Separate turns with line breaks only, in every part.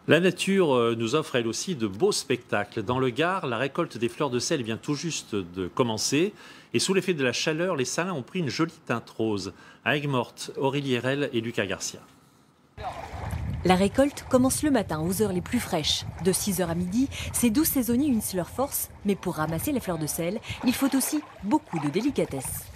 La nature nous offre elle aussi de beaux spectacles. Dans le Gard, la récolte des fleurs de sel vient tout juste de commencer. Et sous l'effet de la chaleur, les salins ont pris une jolie teinte rose. À Aigues-Mortes, Aurélie Herel et Lucas Garcia.
La récolte commence le matin aux heures les plus fraîches. De 6h à midi, ces 12 saisonniers unissent leurs forces. Mais pour ramasser les fleurs de sel, il faut aussi beaucoup de délicatesse.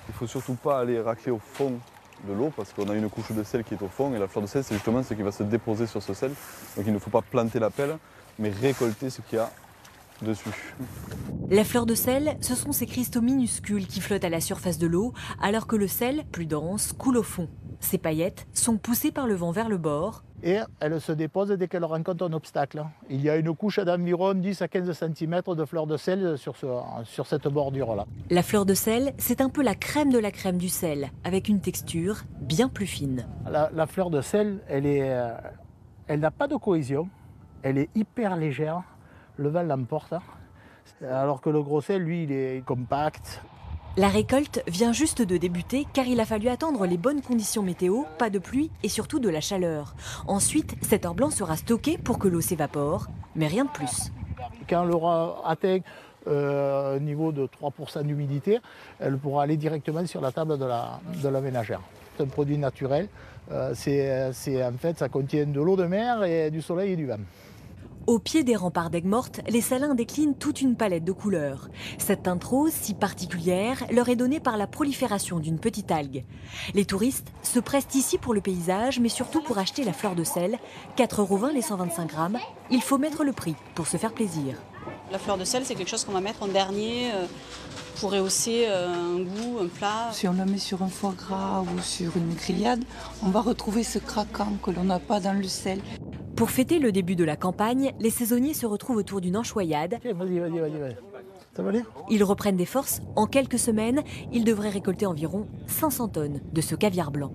Il ne faut surtout pas aller racler au fond de l'eau parce qu'on a une couche de sel qui est au fond et la fleur de sel c'est justement ce qui va se déposer sur ce sel. Donc il ne faut pas planter la pelle mais récolter ce qu'il y a dessus.
La fleur de sel, ce sont ces cristaux minuscules qui flottent à la surface de l'eau alors que le sel, plus dense, coule au fond. Ces paillettes sont poussées par le vent vers le bord.
Et elle se dépose dès qu'elle rencontre un obstacle. Il y a une couche d'environ 10 à 15 cm de fleur de sel sur cette bordure-là.
La fleur de sel, c'est un peu la crème de la crème du sel, avec une texture bien plus fine.
La fleur de sel, elle n'a pas de cohésion, elle est hyper légère, le vent l'emporte. Alors que le gros sel, lui, il est compact.
La récolte vient juste de débuter car il a fallu attendre les bonnes conditions météo, pas de pluie et surtout de la chaleur. Ensuite, cet or blanc sera stocké pour que l'eau s'évapore, mais rien de plus.
Quand l'eau atteint un niveau de 3% d'humidité, elle pourra aller directement sur la table de la ménagère. C'est un produit naturel, en fait, ça contient de l'eau de mer et du soleil et du vent.
Au pied des remparts d'Aigues-Mortes, les salins déclinent toute une palette de couleurs. Cette teinte rose, si particulière, leur est donnée par la prolifération d'une petite algue. Les touristes se pressent ici pour le paysage, mais surtout pour acheter la fleur de sel. 4,20 € les 125 grammes. Il faut mettre le prix pour se faire plaisir.
La fleur de sel, c'est quelque chose qu'on va mettre en dernier pour rehausser un goût, un plat.
Si on la met sur un foie gras ou sur une grillade, on va retrouver ce craquant que l'on n'a pas dans le sel.
Pour fêter le début de la campagne, les saisonniers se retrouvent autour d'une enchoyade.
Okay, vas-y. Ça va aller ?
Ils reprennent des forces. En quelques semaines, ils devraient récolter environ 500 tonnes de ce caviar blanc.